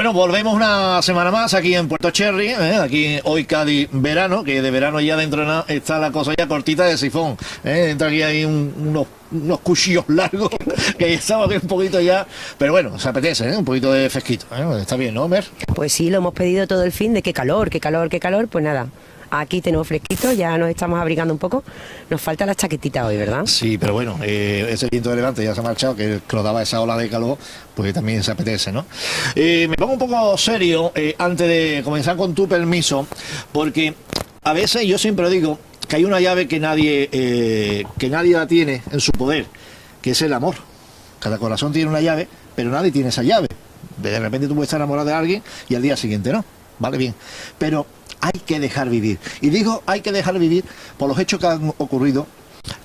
Bueno, volvemos una semana más aquí en Puerto Cherry, aquí hoy Cádiz verano, que de verano ya dentro de nada está la cosa ya cortita de sifón. Entra aquí hay unos cuchillos largos que estamos aquí un poquito ya, pero bueno, se apetece, un poquito de fresquito. Está bien, ¿no, Mer? Pues sí, lo hemos pedido todo el fin de qué calor, pues nada. Aquí tenemos fresquito, ya nos estamos abrigando un poco. Nos falta la chaquetita hoy, ¿verdad? Sí, pero bueno, ese viento de levante ya se ha marchado, que lo daba esa ola de calor, pues también se apetece, ¿no? Me pongo un poco serio antes de comenzar con tu permiso, porque a veces yo siempre digo que hay una llave que nadie la tiene en su poder, que es el amor. Cada corazón tiene una llave, pero nadie tiene esa llave. De repente tú puedes estar enamorado de alguien y al día siguiente no. Vale, bien. Pero hay que dejar vivir. Y digo hay que dejar vivir por los hechos que han ocurrido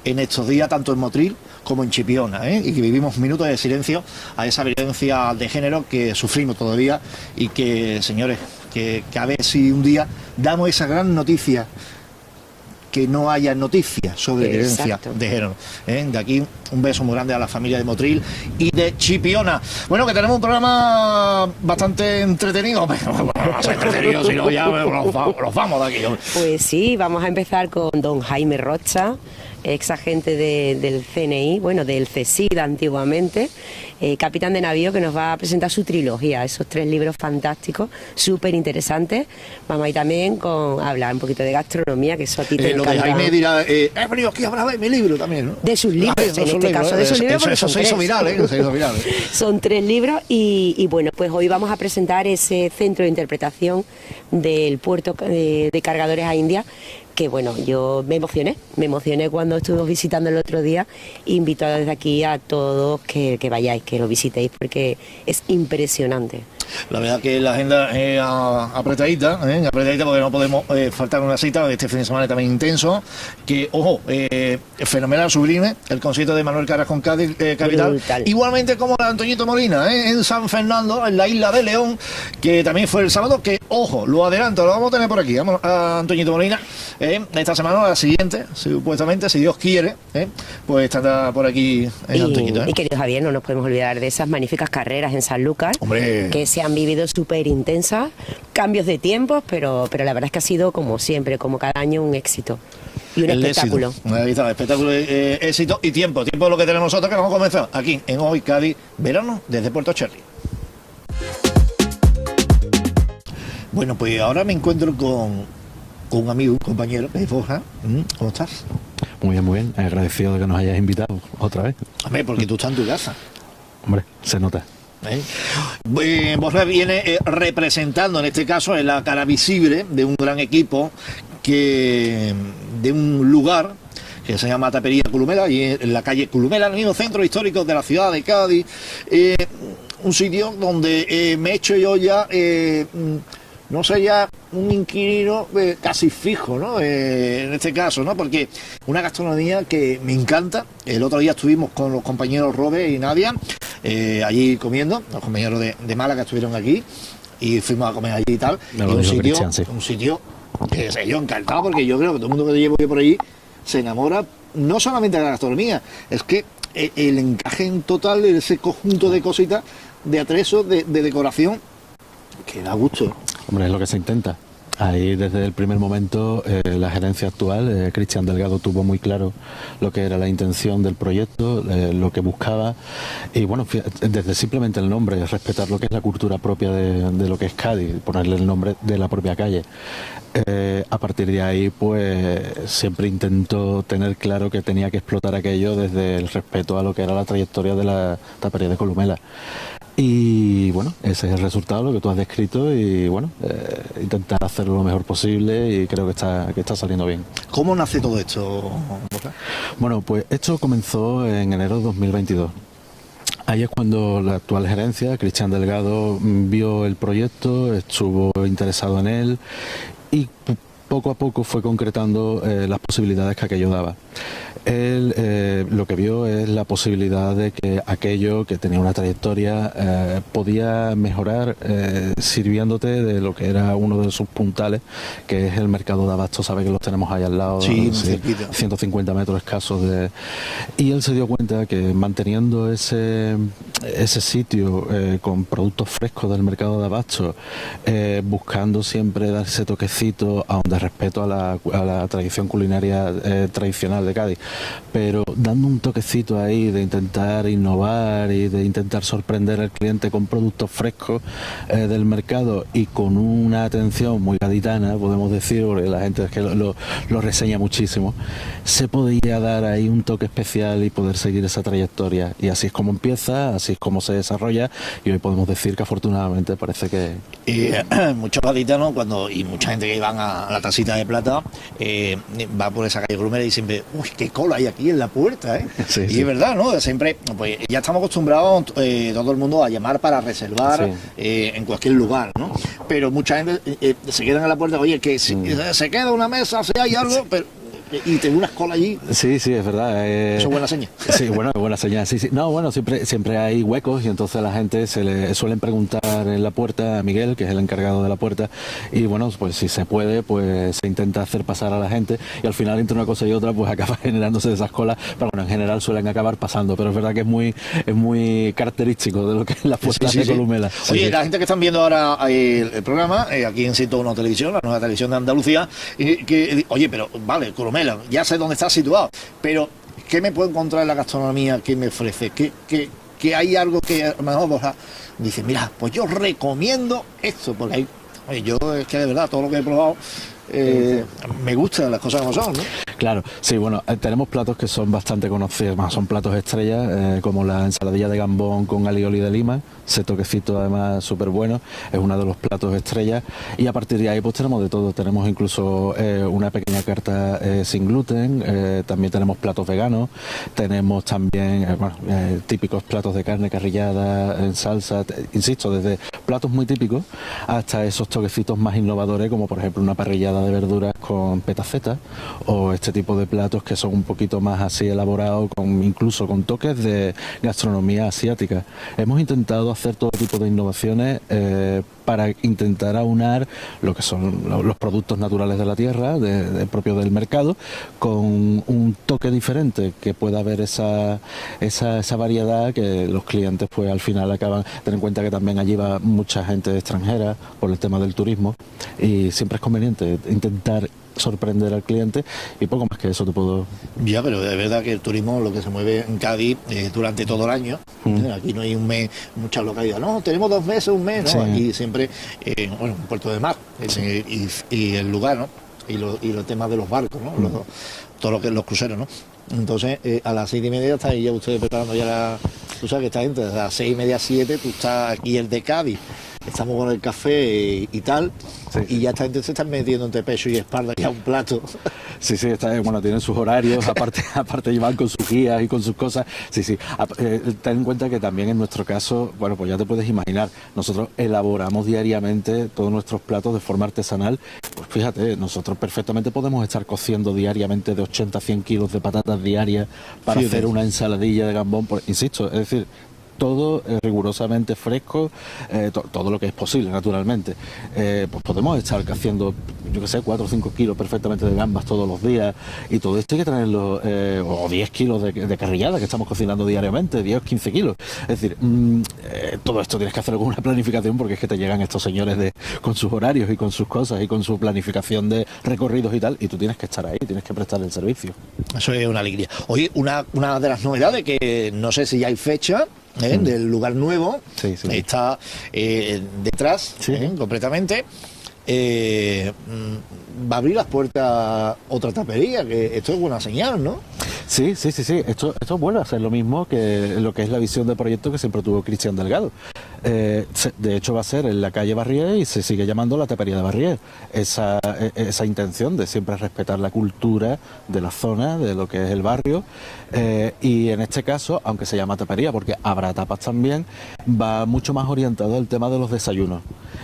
en estos días, tanto en Motril como en Chipiona, y que vivimos minutos de silencio a esa violencia de género que sufrimos todavía y que, señores, que a ver si un día damos esa gran noticia, que no haya noticias sobre violencia de género. De aquí un beso muy grande a la familia de Motril y de Chipiona. Bueno, que tenemos un programa bastante entretenido. Entretenido, si no ya los vamos de aquí. Pues sí, vamos a empezar con don Jaime Rocha, ex agente del CNI, bueno, del CSID antiguamente, capitán de navío, que nos va a presentar su trilogía, esos 3 libros fantásticos, súper interesantes. Vamos a ir también a hablar un poquito de gastronomía, que eso a ti te encanta. Lo de Jaime dirá, he venido aquí a hablar de mi libro también, ¿no? De sus libros, en este caso de sus libros. Eso se hizo viral, se hizo viral. Son 3 libros y bueno, pues hoy vamos a presentar ese centro de interpretación del puerto de cargadores a India, que bueno, yo me emocioné cuando estuvimos visitando el otro día. Invito desde aquí a todos que vayáis, que lo visitéis, porque es impresionante. La verdad que la agenda es apretadita porque no podemos faltar una cita. Este fin de semana también intenso, que ojo, fenomenal, sublime, el concierto de Manuel Caras con Cádiz Capital. Brutal. Igualmente como la Antoñito Molina, en San Fernando, en la isla de León, que también fue el sábado, que ojo, lo adelanto, lo vamos a tener por aquí. Vamos a Antoñito Molina, esta semana, la siguiente, supuestamente, si Dios quiere, pues estará por aquí en Antoñito. Y querido Javier, no nos podemos olvidar de esas magníficas carreras en Sanlúcar, hombre, que se han vivido súper intensas, cambios de tiempos, pero la verdad es que ha sido, como siempre, como cada año, un éxito y un espectáculo. Ahí está, espectáculo, éxito y tiempo es lo que tenemos nosotros, que vamos a comenzar aquí en Hoy Cádiz Verano desde Puerto Cherry. Bueno, pues ahora me encuentro con un amigo, un compañero, que es Borja. ¿Cómo estás? Muy bien, agradecido de que nos hayas invitado otra vez. Hombre, porque tú estás en tu casa. Hombre, se nota. Borja viene representando, en este caso, en la cara visible de un gran equipo, de un lugar que se llama Tapería Columela, y en la calle Columela, en el mismo centro histórico de la ciudad de Cádiz, un sitio donde me he hecho yo ya, no sé, ya un inquilino casi fijo, ¿no? En este caso, ¿no? Porque una gastronomía que me encanta. El otro día estuvimos con los compañeros Robert y Nadia, allí comiendo, los compañeros de Málaga estuvieron aquí y fuimos a comer allí y tal. Y un sitio que sé yo, encantado, porque yo creo que todo el mundo que llevo yo por allí se enamora no solamente de la gastronomía, es que el encaje en total de ese conjunto de cositas, de atrezo, de decoración, que da gusto. Hombre, es lo que se intenta. Ahí desde el primer momento la gerencia actual, Cristian Delgado, tuvo muy claro lo que era la intención del proyecto, lo que buscaba, y bueno, desde simplemente el nombre, respetar lo que es la cultura propia de lo que es Cádiz, ponerle el nombre de la propia calle. A partir de ahí, pues siempre intentó tener claro que tenía que explotar aquello desde el respeto a lo que era la trayectoria de la tapería de Columela. Y bueno, ese es el resultado, lo que tú has descrito, y bueno, intentar hacerlo lo mejor posible, y creo que está saliendo bien. ¿Cómo nace todo esto, Borja? Bueno, pues esto comenzó en enero de 2022. Ahí es cuando la actual gerencia, Cristian Delgado, vio el proyecto, estuvo interesado en él, y poco a poco fue concretando las posibilidades que aquello daba. Él lo que vio es la posibilidad de que aquello que tenía una trayectoria podía mejorar sirviéndote de lo que era uno de sus puntales, que es el mercado de abastos. Sabe que los tenemos ahí al lado, sí, 150 metros escasos y él se dio cuenta que manteniendo ese sitio con productos frescos del mercado de abastos, buscando siempre dar ese toquecito de respeto a la tradición culinaria tradicional de Cádiz, pero dando un toquecito ahí de intentar innovar y de intentar sorprender al cliente con productos frescos del mercado y con una atención muy gaditana, podemos decir, porque la gente es que lo reseña muchísimo, se podía dar ahí un toque especial y poder seguir esa trayectoria. Y así es como empieza, así es como se desarrolla, y hoy podemos decir que afortunadamente parece que... Muchos gaditanos y mucha gente que van a la Tacita de Plata va por esa calle Grumera y siempre, uy, qué cola hay aquí en la puerta, ¿eh? Sí, y sí. es verdad, ¿no? Siempre, pues ya estamos acostumbrados todo el mundo a llamar para reservar en cualquier lugar, ¿no? Pero mucha gente se queda en la puerta, oye, que se queda una mesa, si hay algo, pero... y tengo unas colas allí. Sí, sí, es verdad. Eso es buena señal. Sí, bueno, buena señal. Sí, sí. No, bueno, siempre hay huecos y entonces la gente se le suelen preguntar en la puerta a Miguel, que es el encargado de la puerta, y bueno, pues si se puede, pues se intenta hacer pasar a la gente y al final entre una cosa y otra pues acaba generándose esas colas, pero bueno, en general suelen acabar pasando, pero es verdad que es muy característico de lo que es la puerta de Columela. Oye, la gente que están viendo ahora el programa, aquí en 101 Televisión, la nueva televisión de Andalucía, oye, pero vale, Columela, ya sé dónde está situado, pero ¿qué me puedo encontrar en la gastronomía que me ofrece? ¿Que hay algo que a lo mejor dice, mira, pues yo recomiendo esto? Porque hay, oye, yo es que de verdad todo lo que he probado me gustan las cosas como son, ¿no? Claro, sí, bueno, tenemos platos que son bastante conocidos, más son platos estrellas, como la ensaladilla de gambón con alioli de Lima, ese toquecito además súper bueno, es uno de los platos estrellas, y a partir de ahí pues tenemos de todo, tenemos incluso una pequeña carta sin gluten, también tenemos platos veganos, tenemos también típicos platos de carne carrillada en salsa, insisto, desde platos muy típicos hasta esos toquecitos más innovadores, como por ejemplo una parrillada de verduras con petaceta, o este tipo de platos que son un poquito más así elaborados, incluso con toques de gastronomía asiática. Hemos intentado hacer todo tipo de innovaciones para intentar aunar lo que son los productos naturales de la tierra, propio del mercado, con un toque diferente, que pueda haber esa variedad que los clientes pues al final acaban. Ten en cuenta que también allí va mucha gente extranjera por el tema del turismo y siempre es conveniente intentar sorprender al cliente, y poco más que eso te puedo... Ya, pero es verdad que el turismo, lo que se mueve en Cádiz durante todo el año, aquí no hay un mes, muchas localidades, no, tenemos 2 meses, un mes, ¿no? Sí. Aquí siempre, un puerto de mar, y el lugar, ¿no? Y los temas de los barcos, ¿no? Todo lo que es los cruceros, ¿no? Entonces, a las 6:30 está ahí ya ustedes preparando ya tú sabes que esta gente, a las 6:30, 7, tú estás aquí el de Cádiz, estamos con el café y tal, sí. Y ya esta gente se está metiendo entre pecho y espalda ya un plato. Sí, bueno, tienen sus horarios, aparte llevan con sus guías y con sus cosas. Sí. Ten en cuenta que también en nuestro caso, bueno, pues ya te puedes imaginar, nosotros elaboramos diariamente todos nuestros platos de forma artesanal. Pues fíjate, nosotros perfectamente podemos estar cociendo diariamente de 80 a 100 kilos de patatas diarias para hacer una ensaladilla de gambón, insisto, es decir, todo rigurosamente fresco, todo lo que es posible, naturalmente. Pues podemos estar haciendo, yo que sé, 4 o 5 kilos perfectamente de gambas todos los días, y todo esto hay que traerlo, o 10 kilos de carrillada que estamos cocinando diariamente, 10 o 15 kilos. Es decir, todo esto tienes que hacerlo con una planificación, porque es que te llegan estos señores con sus horarios y con sus cosas y con su planificación de recorridos y tal, y tú tienes que estar ahí, tienes que prestar el servicio. Eso es una alegría. Oye, una de las novedades, que no sé si ya hay fecha, del lugar nuevo, sí. Está detrás, sí. Completamente. Va a abrir las puertas otra tapería, que esto es buena señal, ¿no? Sí. Esto vuelve a ser lo mismo que lo que es la visión de proyecto que siempre tuvo Cristian Delgado. De hecho va a ser en la calle Barrié y se sigue llamando la tapería de Barrié. Esa intención de siempre respetar la cultura de la zona, de lo que es el barrio, y en este caso, aunque se llama tapería porque habrá tapas también, va mucho más orientado al tema de los desayunos.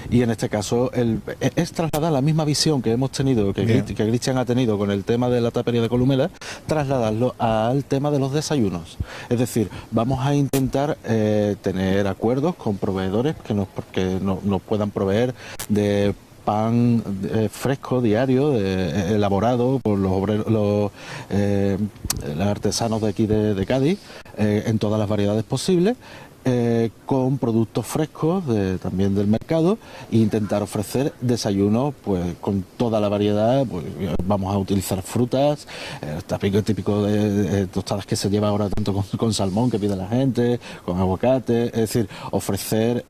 Y en este caso es trasladar la misma visión que hemos tenido, que Cristian ha tenido con el tema de la tapería de Columela, trasladarlo al tema de los desayunos. Es decir, vamos a intentar tener acuerdos con proveedores que nos puedan proveer de pan fresco diario, elaborado por los obreros, los artesanos de aquí de Cádiz, en todas las variedades posibles, con productos frescos también del mercado, e intentar ofrecer desayunos pues con toda la variedad. Pues vamos a utilizar frutas, típico de tostadas que se lleva ahora tanto con salmón que pide la gente, con aguacate, es decir, ofrecer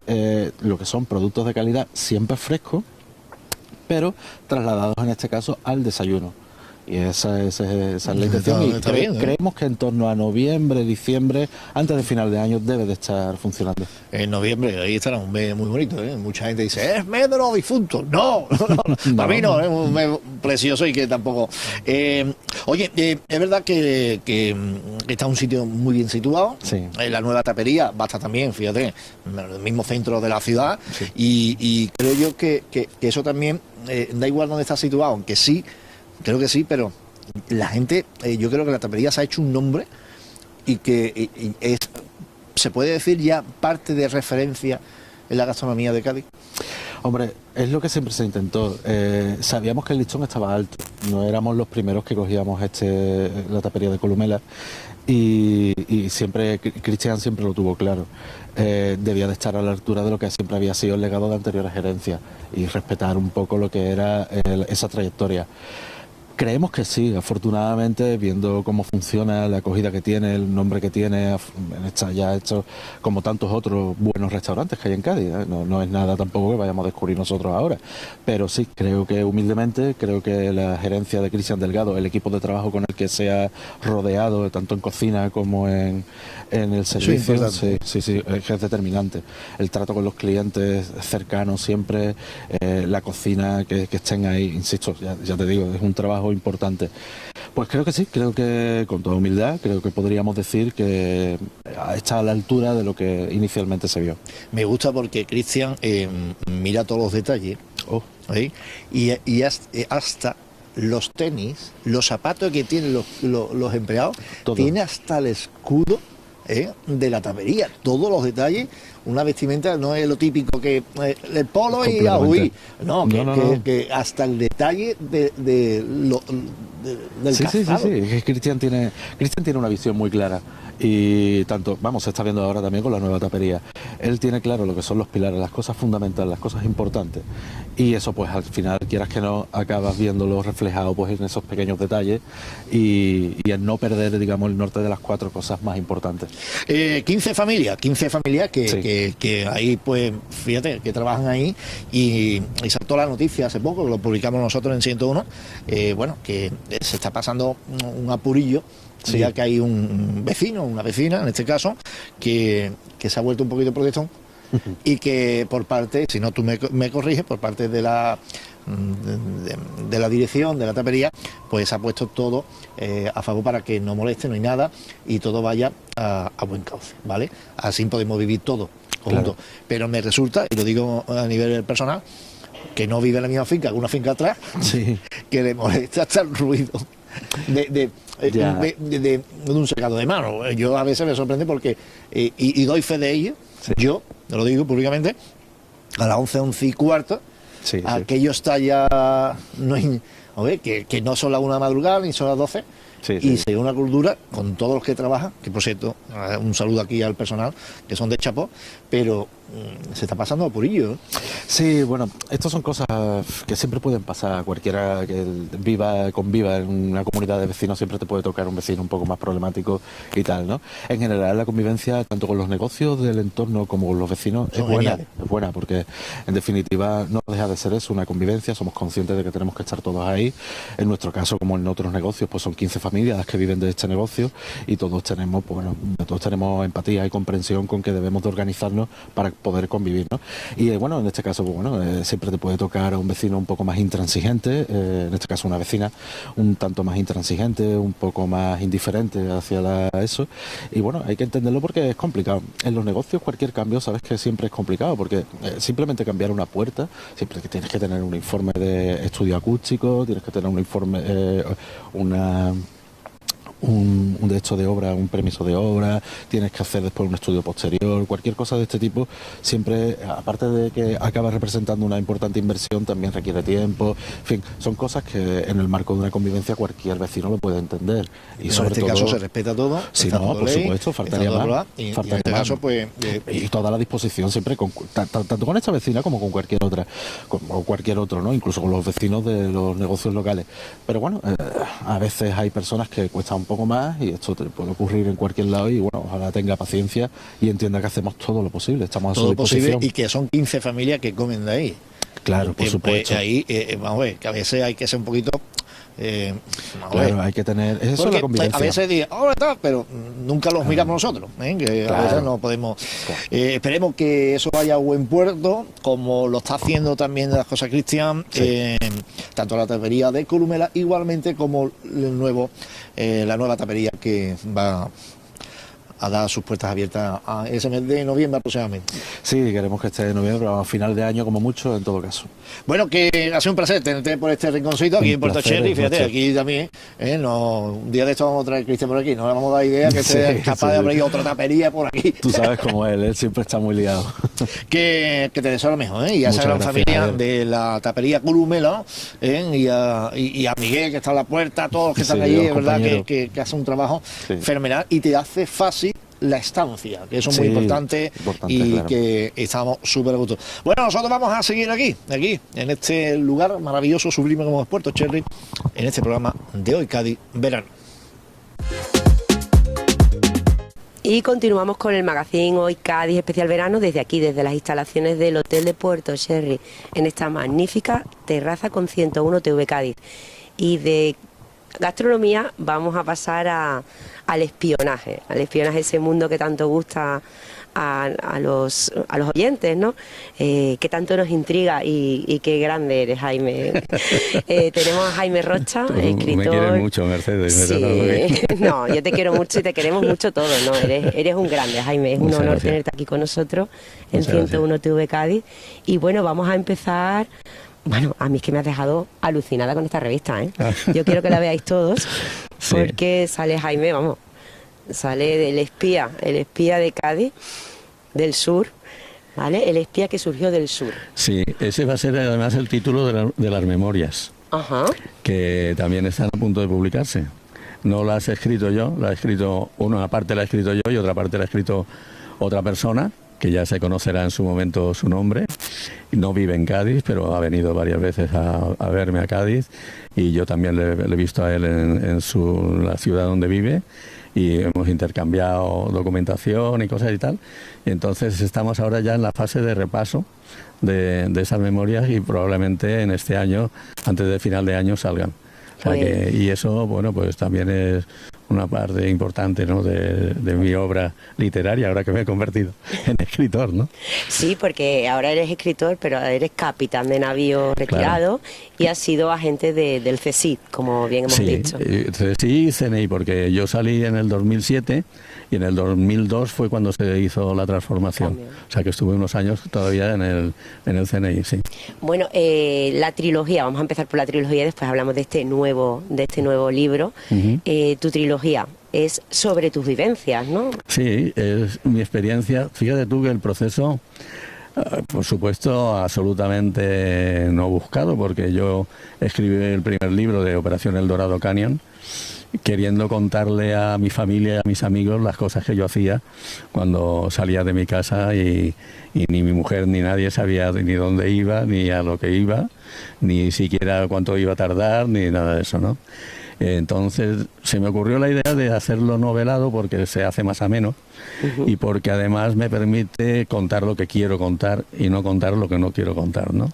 lo que son productos de calidad siempre frescos, pero trasladados en este caso al desayuno. Y esa es la intención. Y creemos que en torno a noviembre, diciembre, antes de final de año, debe de estar funcionando. En noviembre, ahí estará un mes muy bonito, ¿eh? Mucha gente dice, es mes de los difuntos. No, para mí no, es un mes precioso y que tampoco... oye, es verdad que está en un sitio muy bien situado. Sí. La nueva tapería va a estar también, fíjate, en el mismo centro de la ciudad. Sí. Y creo yo que eso también, da igual dónde está situado, aunque sí, creo que sí, pero la gente, yo creo que la tapería se ha hecho un nombre y que se puede decir ya parte de referencia en la gastronomía de Cádiz. Hombre, es lo que siempre se intentó. Sabíamos que el listón estaba alto, no éramos los primeros que cogíamos la tapería de Columela, y siempre Cristian siempre lo tuvo claro. Debía de estar a la altura de lo que siempre había sido el legado de anteriores gerencias y respetar un poco lo que era esa trayectoria. Creemos que sí, afortunadamente, viendo cómo funciona, la acogida que tiene, el nombre que tiene, ya hecho como tantos otros buenos restaurantes que hay en Cádiz, ¿eh? No es nada tampoco que vayamos a descubrir nosotros ahora, pero sí, creo que humildemente, creo que la gerencia de Cristian Delgado, el equipo de trabajo con el que se ha rodeado, tanto en cocina como en el servicio, sí, es determinante. El trato con los clientes cercanos siempre, la cocina, que estén ahí, insisto, ya te digo, es un trabajo importante. Pues creo que sí, creo que con toda humildad, creo que podríamos decir que está a la altura de lo que inicialmente se vio. Me gusta porque Cristian mira todos los detalles, ¿sí? y hasta los tenis, los zapatos que tienen los empleados, todo. Tiene hasta el escudo de la tapería, todos los detalles. Una vestimenta no es lo típico que el polo y a huir, no. Que hasta el detalle del calzado. Sí. Cristian tiene una visión muy clara, y tanto, se está viendo ahora también con la nueva tapería. Él tiene claro lo que son los pilares, las cosas fundamentales, las cosas importantes, y eso pues al final, quieras que no, acabas viéndolo reflejado pues en esos pequeños detalles y en no perder, digamos, el norte de las 4 cosas más importantes. 15 familias que ahí, pues, fíjate, que trabajan ahí, y saltó la noticia hace poco, lo publicamos nosotros en 101, que se está pasando un apurillo, ya que hay un vecino, una vecina, en este caso, que se ha vuelto un poquito protestón, y que por parte, si no tú me corriges, por parte de la dirección de la tapería, pues ha puesto todo a favor para que no moleste, no hay nada, y todo vaya a buen cauce, ¿vale? Así podemos vivir todo juntos. Claro. Pero me resulta, y lo digo a nivel personal, que no vive en la misma finca, que una finca atrás, que le molesta hasta el ruido de un secado de mano. Yo a veces me sorprende porque, y doy fe de ello, yo lo digo públicamente, a las 11:15, aquello está ya, que no son las 1 de la madrugada ni son las 12, y se ve una cultura con todos los que trabajan, que por cierto, un saludo aquí al personal, que son de Chapó, pero se está pasando a purillo, ¿eh? Sí, bueno, estas son cosas que siempre pueden pasar. Cualquiera que conviva en una comunidad de vecinos, siempre te puede tocar un vecino un poco más problemático y tal, ¿no? En general, la convivencia, tanto con los negocios del entorno como con los vecinos, es buena, porque en definitiva no deja de ser eso, una convivencia. Somos conscientes de que tenemos que estar todos ahí. En nuestro caso, como en otros negocios, pues son 15 familias las que viven de este negocio, y todos tenemos empatía y comprensión con que debemos de organizarnos para poder convivir, ¿no? Y bueno, en este caso, pues, bueno, siempre te puede tocar a un vecino un poco más intransigente, en este caso una vecina un tanto más intransigente, un poco más indiferente hacia eso, y bueno, hay que entenderlo porque es complicado. En los negocios cualquier cambio, sabes que siempre es complicado, porque simplemente cambiar una puerta, siempre que tienes que tener un informe de estudio acústico, tienes que tener un informe, un de hecho de obra, un permiso de obra, tienes que hacer después un estudio posterior, cualquier cosa de este tipo, siempre, aparte de que acaba representando una importante inversión, también requiere tiempo, en fin, son cosas que en el marco de una convivencia cualquier vecino lo puede entender. Y sobre en este caso se respeta todo. Sí, no, por supuesto, faltaría más. Y en este caso, pues... y toda la disposición siempre, tanto con esta vecina como con cualquier otra, o cualquier otro, ¿no? Incluso con los vecinos de los negocios locales. Pero bueno, a veces hay personas que cuesta un poco más y esto te puede ocurrir en cualquier lado y bueno, ojalá tenga paciencia y entienda que hacemos todo lo posible, estamos a su disposición. Posible y que son 15 familias que comen de ahí. Claro, por supuesto. Ahí, vamos a ver, que a veces hay que ser un poquito... claro, hay que tener eso. Porque es la convivencia. A veces digan, pero nunca los miramos nosotros, que a veces no podemos. Esperemos que eso vaya a buen puerto, como lo está haciendo también las cosas Cristian, tanto la tapería de Columela, igualmente como la nueva tapería que va a dar sus puertas abiertas a ese mes de noviembre aproximadamente. Sí, queremos que esté de noviembre, a final de año como mucho, en todo caso. Bueno, que ha sido un placer tenerte por este rinconcito aquí en Puerto Cherry, fíjate, aquí también, un día de esto vamos a traer a Cristian por aquí, no le vamos a dar idea que sea capaz de abrir otra tapería por aquí. Tú sabes cómo él siempre está muy liado. que te deseo lo mejor, y a esa gran familia de la tapería Columela, y a Miguel que está a la puerta, a todos los que están allí, verdad, que hace un trabajo fenomenal y te hace fácil la estancia, que eso es muy importante y claro, que estamos súper a gusto. Bueno, nosotros vamos a seguir aquí, en este lugar maravilloso, sublime como es Puerto Cherry, en este programa de Hoy Cádiz Verano. Y continuamos con el magazine Hoy Cádiz Especial Verano desde aquí, desde las instalaciones del Hotel de Puerto Cherry, en esta magnífica terraza con 101 TV Cádiz. Y de gastronomía vamos a pasar al espionaje, ese mundo que tanto gusta a los oyentes, ¿no? Que tanto nos intriga y qué grande eres, Jaime. Tenemos a Jaime Rocha, escritor. Me quieres mucho, Mercedes. Sí. No, yo te quiero mucho y te queremos mucho todos, ¿no? Eres un grande, Jaime. Es un honor tenerte aquí con nosotros en 101 TV Cádiz. Y bueno, vamos a empezar. Bueno, a mí es que me has dejado alucinada con esta revista, ¿eh? Yo quiero que la veáis todos, porque sale Jaime, sale del espía, el espía de Cádiz, del sur, ¿vale? El espía que surgió del sur. Sí, ese va a ser además el título de las memorias, que también están a punto de publicarse. No las he escrito yo, una parte la he escrito yo y otra parte la ha escrito otra persona, que ya se conocerá en su momento su nombre. No vive en Cádiz, pero ha venido varias veces a verme a Cádiz y yo también le he visto a él en la ciudad donde vive y hemos intercambiado documentación y cosas y tal. Y entonces estamos ahora ya en la fase de repaso de esas memorias y probablemente en este año, antes de final de año, salgan. O sea y eso, bueno, pues también es una parte importante, ¿no?, de mi obra literaria, ahora que me he convertido en escritor, ¿no? Sí, porque ahora eres escritor, pero eres capitán de navío retirado, y has sido agente del CSIC, como bien hemos dicho. Sí, CNI, porque yo salí en el 2007 y en el 2002 fue cuando se hizo la transformación. O sea que estuve unos años todavía en el CNI, sí. Bueno, la trilogía, vamos a empezar por la trilogía y después hablamos de este nuevo libro. Tu trilogía es sobre tus vivencias, ¿no? Sí, es mi experiencia. Fíjate tú que el proceso, por supuesto, absolutamente no buscado, porque yo escribí el primer libro de Operación El Dorado Canyon, queriendo contarle a mi familia y a mis amigos las cosas que yo hacía cuando salía de mi casa y ni mi mujer ni nadie sabía ni dónde iba, ni a lo que iba, ni siquiera cuánto iba a tardar, ni nada de eso, ¿no? Entonces se me ocurrió la idea de hacerlo novelado porque se hace más ameno y porque además me permite contar lo que quiero contar y no contar lo que no quiero contar, ¿no?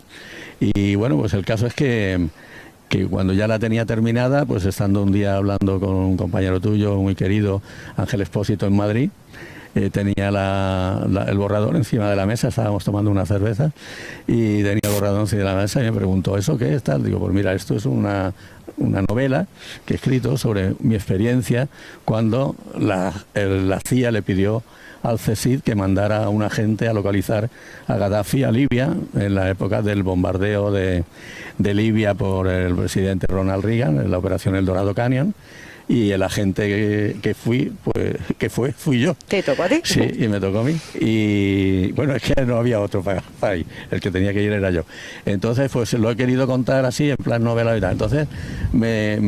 Y bueno, pues el caso es que cuando ya la tenía terminada, pues estando un día hablando con un compañero tuyo muy querido, Ángel Expósito, en Madrid, tenía el borrador encima de la mesa, estábamos tomando una cerveza y tenía el borrador encima de la mesa y me preguntó, ¿eso qué es tal? Digo, pues mira, esto es una novela que he escrito sobre mi experiencia cuando la CIA le pidió al CSIC que mandara a un agente a localizar a Gaddafi a Libia en la época del bombardeo de Libia por el presidente Ronald Reagan, en la operación El Dorado Canyon. Y el agente fui yo. ¿Te tocó a ti? Sí, y me tocó a mí. Y bueno, es que no había otro para ir. El que tenía que ir era yo. Entonces, pues lo he querido contar así, en plan novela y tal. Entonces, me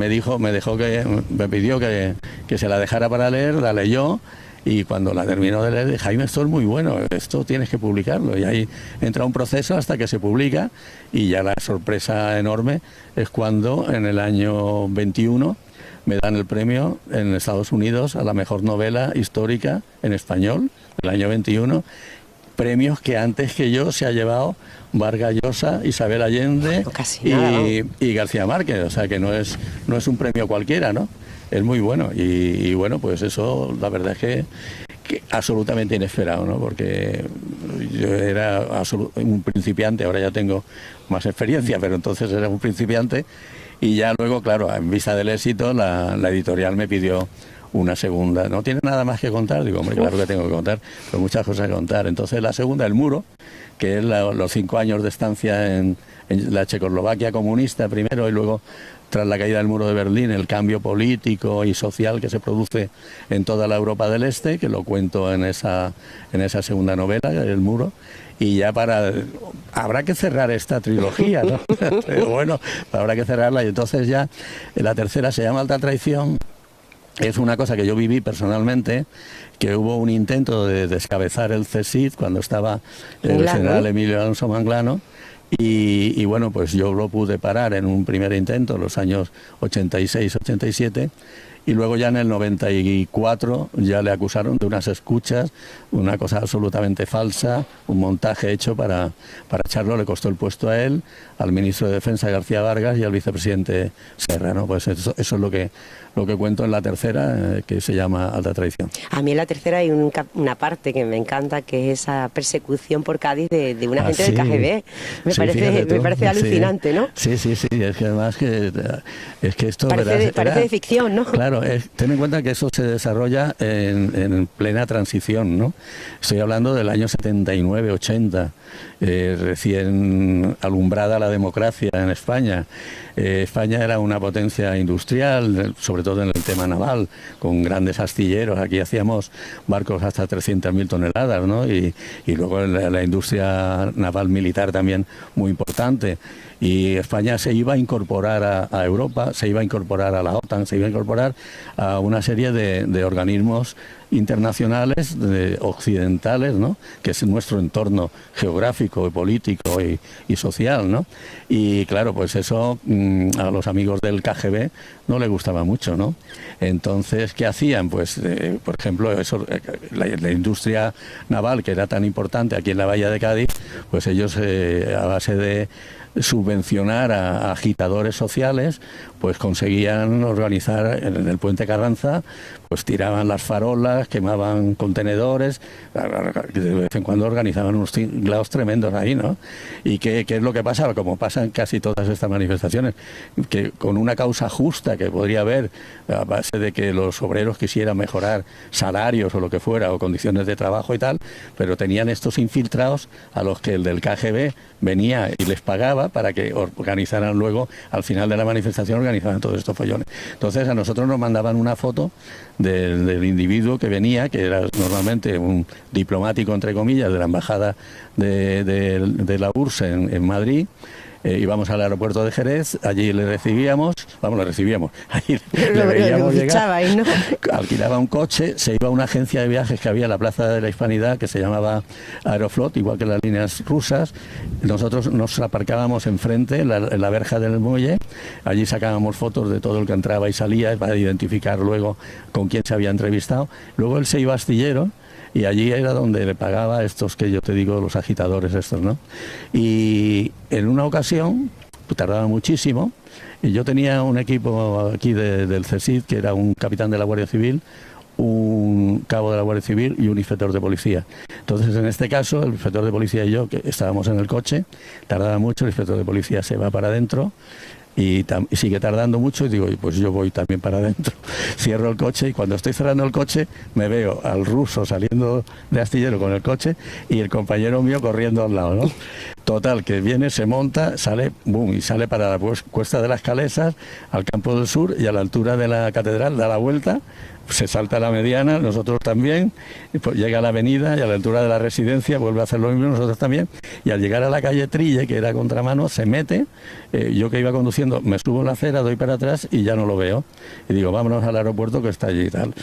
pidió que se la dejara para leer, la leyó. Y cuando la terminó de leer, Jaime, esto es muy bueno, esto tienes que publicarlo. Y ahí entra un proceso hasta que se publica. Y ya la sorpresa enorme es cuando en el año 21 me dan el premio en Estados Unidos a la mejor novela histórica en español, el año 21, premios que antes que yo se ha llevado Vargas Llosa, Isabel Allende y García Márquez, o sea que no es un premio cualquiera, ¿no? Es muy bueno y bueno, pues eso la verdad es que absolutamente inesperado, ¿no? Porque yo era un principiante, ahora ya tengo más experiencia, pero entonces era un principiante. Y ya luego, claro, en vista del éxito, la editorial me pidió una segunda. ¿No tiene nada más que contar? Digo, hombre, claro que tengo que contar, pero muchas cosas que contar. Entonces la segunda, El Muro, que es los 5 años de estancia en la Checoslovaquia comunista primero y luego, tras la caída del muro de Berlín, el cambio político y social que se produce en toda la Europa del Este, que lo cuento en esa segunda novela, El Muro. Y ya habrá que cerrar esta trilogía, ¿no? Pero bueno, habrá que cerrarla. Y entonces ya la tercera se llama Alta Traición. Es una cosa que yo viví personalmente, que hubo un intento de descabezar el CSIC cuando estaba el general Emilio Alonso Manglano. Y bueno, pues yo lo pude parar en un primer intento en los años 86-87. Y luego ya en el 94 ya le acusaron de unas escuchas, una cosa absolutamente falsa, un montaje hecho para echarlo. Le costó el puesto a él, al ministro de Defensa García Vargas y al vicepresidente Serra, ¿no? Pues eso es lo que cuento en la tercera, que se llama Alta Traición. A mí en la tercera hay una parte que me encanta, que es esa persecución por Cádiz de una gente del KGB. Me parece alucinante, ¿no? Sí, es que además es que esto parece de ficción, ¿no? Claro, ten en cuenta que eso se desarrolla en plena transición, ¿no? Estoy hablando del año 79-80, recién alumbrada la democracia en España. España era una potencia industrial, sobre todo en el tema naval, con grandes astilleros. Aquí hacíamos barcos hasta 300.000 toneladas, ¿no? Y luego la industria naval militar también muy importante. Y España se iba a incorporar a Europa, se iba a incorporar a la OTAN, se iba a incorporar a una serie de organismos internacionales, occidentales, ¿no? Que es nuestro entorno geográfico, político y social, ¿no? Y claro, pues eso a los amigos del KGB no le gustaba mucho, ¿no? Entonces, ¿qué hacían? Pues, por ejemplo, la industria naval, que era tan importante aquí en la Bahía de Cádiz, pues ellos a base de subvencionar a agitadores sociales, pues conseguían organizar en el puente Carranza, pues tiraban las farolas, quemaban contenedores, de vez en cuando organizaban unos tinglados tremendos ahí, ¿no? ¿Y qué es lo que pasaba? Como pasan casi todas estas manifestaciones, que con una causa justa que podría haber a base de que los obreros quisieran mejorar salarios o lo que fuera, o condiciones de trabajo y tal, pero tenían estos infiltrados a los que el del KGB venía y les pagaba para que organizaran luego, al final de la manifestación, organizaban todos estos follones. Entonces a nosotros nos mandaban una foto del individuo que venía, que era normalmente un diplomático, entre comillas, de la embajada de la URSS en Madrid. Íbamos al aeropuerto de Jerez, allí le recibíamos, allí le veíamos llegar, ¿no? Alquilaba un coche, se iba a una agencia de viajes que había en la Plaza de la Hispanidad, que se llamaba Aeroflot, igual que las líneas rusas. Nosotros nos aparcábamos enfrente, en la verja del muelle, allí sacábamos fotos de todo el que entraba y salía para identificar luego con quién se había entrevistado. Luego él se iba a Astillero, y allí era donde le pagaba a estos que yo te digo, los agitadores estos, ¿no? Y en una ocasión, pues, tardaba muchísimo, y yo tenía un equipo aquí del CSIC, que era un capitán de la Guardia Civil, un cabo de la Guardia Civil y un inspector de policía. Entonces, en este caso, el inspector de policía y yo, que estábamos en el coche, tardaba mucho, el inspector de policía se va para adentro y sigue tardando mucho, y digo, pues yo voy también para adentro. Cierro el coche, y cuando estoy cerrando el coche me veo al ruso saliendo de astillero con el coche y el compañero mío corriendo al lado, ¿no? Total, que viene, se monta, sale, boom, y sale para la Cuesta de las Calesas, al Campo del Sur, y a la altura de la catedral da la vuelta, se salta a la mediana, nosotros también, y pues llega a la avenida, y a la altura de la residencia vuelve a hacer lo mismo, nosotros también, y al llegar a la calle Trille, que era contramano, se mete, yo que iba conduciendo, me subo en la acera, doy para atrás y ya no lo veo, y digo, vámonos al aeropuerto que está allí y tal.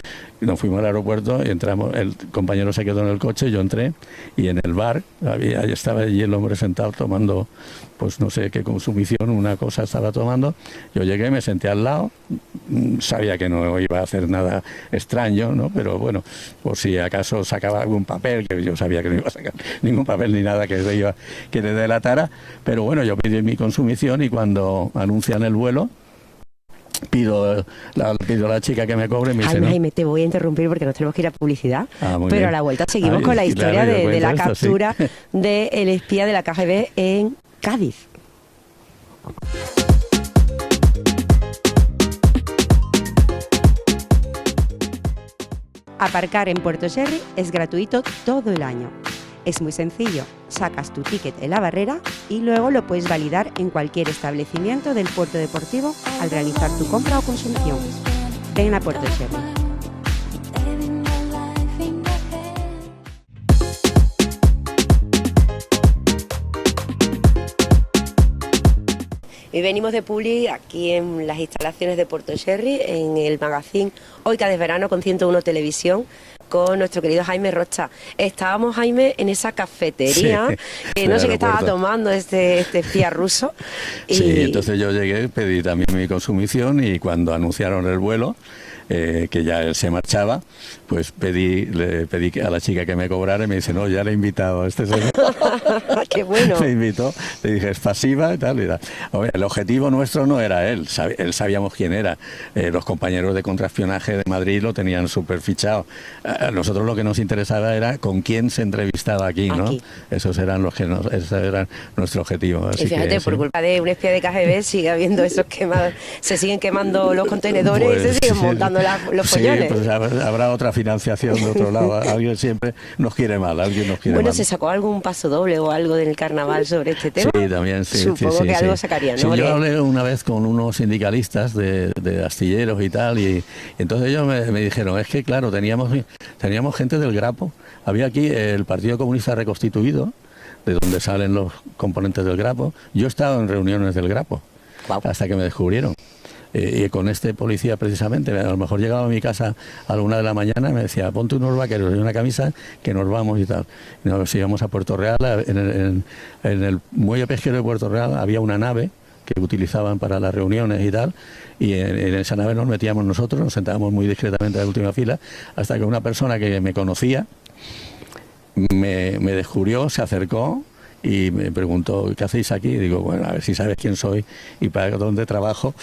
Y nos fuimos al aeropuerto y entramos, el compañero se quedó en el coche, yo entré, y en el bar, estaba allí el hombre sentado tomando, pues no sé qué consumición, una cosa estaba tomando. Yo llegué, me senté al lado, sabía que no iba a hacer nada extraño, ¿no? Pero bueno, por si acaso sacaba algún papel, que yo sabía que no iba a sacar ningún papel ni nada que le delatara, pero bueno, yo pedí mi consumición, y cuando anuncian el vuelo, pido a la chica que me cobre, me dice, Jaime, te voy a interrumpir porque nos tenemos que ir a publicidad, pero bien. A la vuelta seguimos con la historia de la captura sí, del espía de la KGB en Cádiz. Aparcar en Puerto Sherry es gratuito todo el año. Es muy sencillo, sacas tu ticket en la barrera y luego lo puedes validar en cualquier establecimiento del puerto deportivo al realizar tu compra o consumición. Ven a Puerto Sherry. Y venimos de publi aquí en las instalaciones de Puerto Sherry, en el magazine Hoy Cádiz Verano con 101 Televisión, con nuestro querido Jaime Rocha. Estábamos, Jaime, en esa cafetería, sí, que no sé qué estaba tomando este espía ruso. Sí, entonces yo llegué, pedí también mi consumición, y cuando anunciaron el vuelo, que ya él se marchaba, pues le pedí a la chica que me cobrara, y me dice, no, ya le he invitado a este señor. ¡Qué bueno! Me invitó, le dije, es pasiva y tal, y tal. Oye, el objetivo nuestro no era él sabíamos quién era. Los compañeros de contraespionaje de Madrid lo tenían súper fichado. A nosotros lo que nos interesaba era con quién se entrevistaba aquí, ¿no? Esos eran ese era nuestro objetivo. Así y fíjate, que, por sí, culpa de un espía de KGB sigue habiendo esos quemados, se siguen quemando los contenedores, pues, y se siguen montando los pollones. Sí, pues habrá otra financiación de otro lado. Alguien siempre nos quiere mal, alguien nos quiere mal. Bueno, ¿se sacó algún paso doble o algo del carnaval sobre este tema? Sí, también, sí. Supongo que algo sacarían, ¿no? Sí, yo hablé una vez con unos sindicalistas de astilleros y tal, y entonces ellos me dijeron, es que claro, teníamos gente del Grapo. Había aquí el Partido Comunista Reconstituido, de donde salen los componentes del Grapo. Yo he estado en reuniones del Grapo, hasta que me descubrieron. Y con este policía precisamente, a lo mejor llegaba a mi casa a la 1 de la mañana y me decía, ponte unos vaqueros y una camisa que nos vamos y tal. Y nos íbamos a Puerto Real, en el muelle pesquero de Puerto Real había una nave que utilizaban para las reuniones y tal, y en esa nave nos metíamos nosotros, nos sentábamos muy discretamente en la última fila, hasta que una persona que me conocía me descubrió, se acercó y me preguntó, ¿qué hacéis aquí? Y digo, bueno, a ver si sabes quién soy y para dónde trabajo.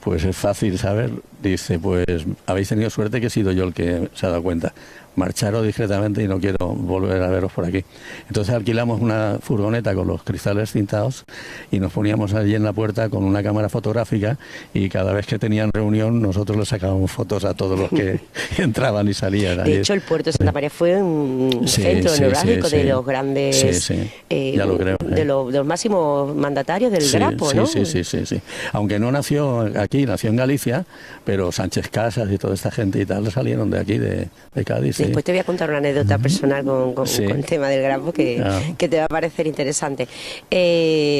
Pues es fácil saber. Dice, pues habéis tenido suerte que he sido yo el que se ha dado cuenta. Marcharos discretamente y no quiero volver a veros por aquí. Entonces alquilamos una furgoneta con los cristales cintados y nos poníamos allí en la puerta con una cámara fotográfica, y cada vez que tenían reunión nosotros les sacábamos fotos a todos los que entraban y salían. De hecho, el puerto de Santa María fue un centro neurálgico de los grandes, ya lo creo, de los máximos mandatarios del Grapo, ¿no? Sí. Aunque no nació aquí, nació en Galicia, pero Sánchez Casas y toda esta gente y tal salieron de aquí, de Cádiz. Sí. Después te voy a contar una anécdota personal con el tema del Grapo que te va a parecer interesante.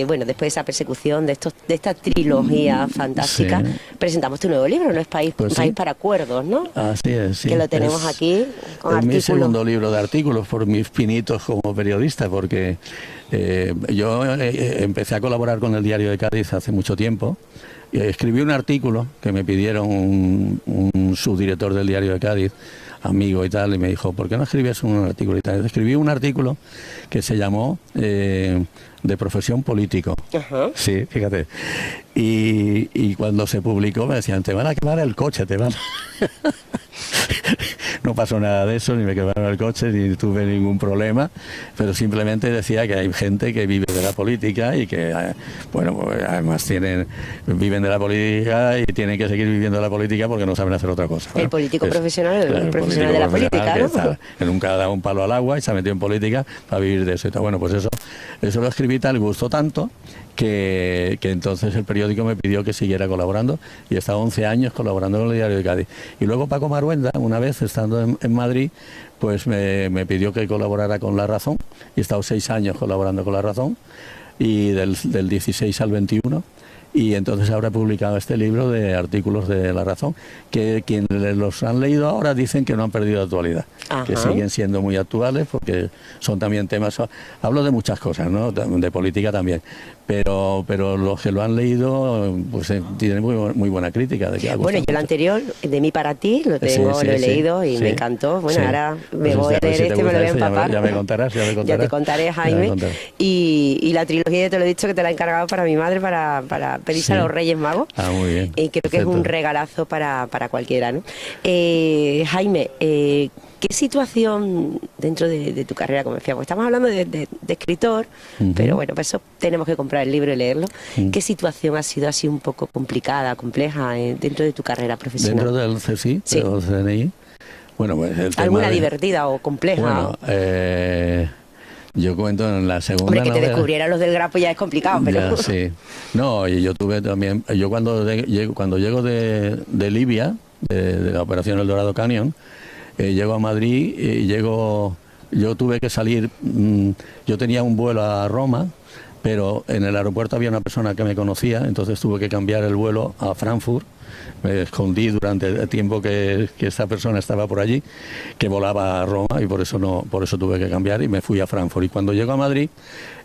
Bueno, después de esa persecución, de esta trilogía fantástica, presentamos tu nuevo libro, ¿no? Es País para Cuerdos, ¿no? Así es, sí. Que lo tenemos aquí con artículos. Es mi segundo libro de artículos, por mis pinitos como periodista, porque yo empecé a colaborar con el Diario de Cádiz hace mucho tiempo. Escribí un artículo que me pidieron un subdirector del Diario de Cádiz, amigo y tal, y me dijo, ¿por qué no escribías un artículo y tal? Escribí un artículo que se llamó De profesión político. Sí, fíjate. Y cuando se publicó me decían, te van a quemar el coche, te van No pasó nada de eso, ni me quemaron el coche, ni tuve ningún problema, pero simplemente decía que hay gente que vive de la política y que, bueno, pues además viven de la política y tienen que seguir viviendo de la política porque no saben hacer otra cosa, ¿no? El político profesional, el profesional de la política, ¿no? Que nunca ha dado un palo al agua y se ha metido en política para vivir de eso y tal. Bueno, pues eso lo escribí tal, gustó tanto que entonces el periódico me pidió que siguiera colaborando y he estado 11 años colaborando con el Diario de Cádiz. Y luego Paco Maruenda, una vez estando en Madrid, pues me pidió que colaborara con La Razón y he estado 6 años colaborando con La Razón y del 16 al 21. Y entonces ahora he publicado este libro de artículos de La Razón, que quienes los han leído ahora dicen que no han perdido actualidad, que siguen siendo muy actuales porque son también temas, hablo de muchas cosas, ¿no? De política también, pero los que lo han leído pues tienen muy buena crítica. De que bueno, yo el anterior, De mí para ti, lo tengo, lo he leído y me encantó. Bueno, ahora me voy a leer este, me lo voy a empapar. Ya me contarás. Ya te contaré, Jaime. Y la trilogía, te lo he dicho, que te la he encargado para mi madre, para pedirse a los Reyes Magos. Muy bien. Y creo que es un regalazo para cualquiera, ¿no? Jaime, ¿qué situación dentro de tu carrera, como decía? Porque estamos hablando de escritor, pero bueno, pues eso tenemos que comprar el libro y leerlo. ¿Qué situación ha sido así un poco complicada, compleja dentro de tu carrera profesional? ¿Dentro del CSI, sí, del CNI? Bueno, pues el tema ¿alguna divertida o compleja? Bueno, yo cuento en la segunda novela. Hombre, que te descubrieran los del Grapo ya es complicado, pero... Ya, sí. No, y yo tuve también... Yo cuando llego de Libia, de la operación El Dorado Canyon, llego a Madrid y yo tuve que salir... yo tenía un vuelo a Roma, pero en el aeropuerto había una persona que me conocía, entonces tuve que cambiar el vuelo a Frankfurt. Me escondí durante el tiempo que esta persona estaba por allí, que volaba a Roma, y por eso tuve que cambiar y me fui a Frankfurt. Y cuando llego a Madrid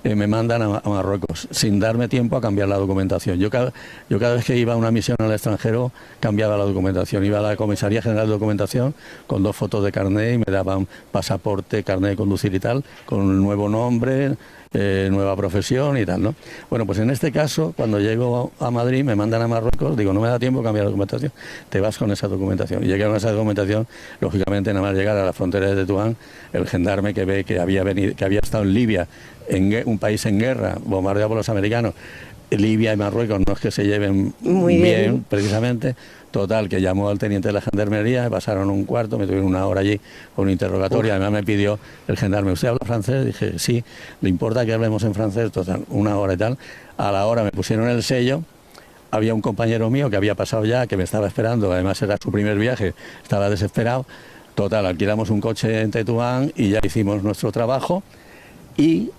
me mandan a Marruecos sin darme tiempo a cambiar la documentación. Yo cada vez que iba a una misión al extranjero cambiaba la documentación. Iba a la Comisaría General de Documentación con 2 fotos de carnet y me daban pasaporte, carnet de conducir y tal, con un nuevo nombre, nueva profesión y tal, ¿no? Bueno, pues en este caso, cuando llego a Madrid, me mandan a Marruecos, digo, no me da tiempo a cambiar la documentación, te vas con esa documentación. Y llegué con esa documentación, lógicamente, nada más llegar a la frontera de Tetuán, el gendarme que ve que había estado en Libia, un país en guerra, bombardeado por los americanos. Libia y Marruecos no es que se lleven muy bien, precisamente. Total, que llamó al teniente de la gendarmería, me pasaron un cuarto, me tuvieron 1 hora allí con un interrogatorio. Además me pidió el gendarme, ¿usted habla francés? Dije, sí, ¿le importa que hablemos en francés? Total, 1 hora y tal. A la hora me pusieron el sello. Había un compañero mío que había pasado ya, que me estaba esperando, además era su primer viaje, estaba desesperado. Total, alquilamos un coche en Tetuán y ya hicimos nuestro trabajo. Y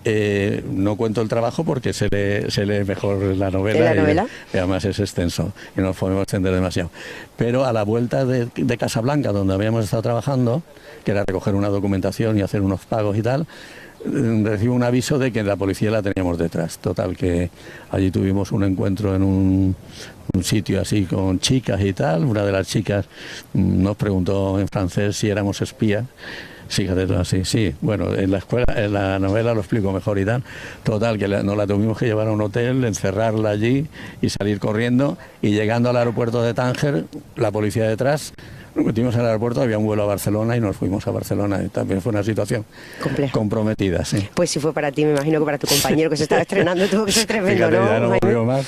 no cuento el trabajo porque se lee mejor la novela. Y además es extenso y no nos podemos extender demasiado. Pero a la vuelta de Casablanca, donde habíamos estado trabajando, que era recoger una documentación y hacer unos pagos y tal, recibo un aviso de que la policía la teníamos detrás. Total, que allí tuvimos un encuentro en un sitio así con chicas y tal. Una de las chicas nos preguntó en francés si éramos espías. Fíjate tú, así, sí. Bueno, en la escuela, en la novela lo explico mejor y tal. Total, que nos la tuvimos que llevar a un hotel, encerrarla allí y salir corriendo. Y llegando al aeropuerto de Tánger, la policía detrás, nos metimos en el aeropuerto, había un vuelo a Barcelona y nos fuimos a Barcelona. Y también fue una situación compleja, comprometida, sí. Pues si fue para ti, me imagino que para tu compañero que se estaba estrenando tuvo que ser tremendo, fíjate, ¿no? Ya no volvió más.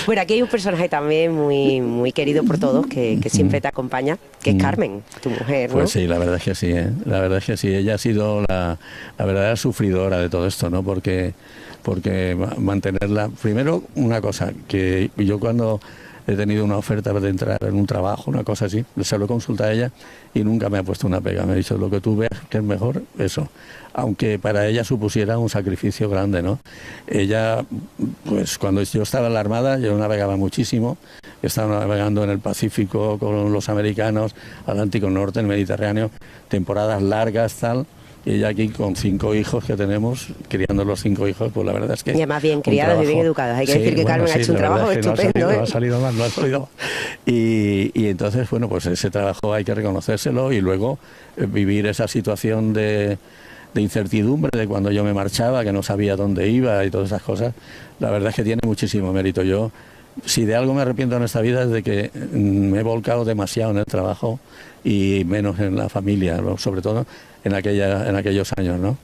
Bueno, aquí hay un personaje también muy querido por todos, que siempre te acompaña, que es Carmen, tu mujer, ¿no? Pues sí, la verdad es que sí, ¿eh? La verdad es que sí, ella ha sido la verdadera sufridora de todo esto, ¿no? Porque mantenerla... Primero, una cosa, que yo cuando he tenido una oferta de entrar en un trabajo, una cosa así, se lo consulta a ella y nunca me ha puesto una pega. Me ha dicho, lo que tú veas que es mejor, eso. Aunque para ella supusiera un sacrificio grande, ¿no? Ella, pues cuando yo estaba en la Armada, yo navegaba muchísimo. Estaba navegando en el Pacífico con los americanos, Atlántico Norte, el Mediterráneo, temporadas largas, tal. Y ella aquí con 5 hijos que tenemos, criando los 5 hijos, pues la verdad es que... Y además bien criados y bien educados. Hay que decir que Carmen ha hecho un trabajo estupendo. No ha salido mal. Y entonces, bueno, pues ese trabajo hay que reconocérselo y luego vivir esa situación de de incertidumbre de cuando yo me marchaba, que no sabía dónde iba y todas esas cosas, la verdad es que tiene muchísimo mérito. Yo, si de algo me arrepiento en esta vida es de que me he volcado demasiado en el trabajo y menos en la familia, sobre todo en aquellos años, ¿no?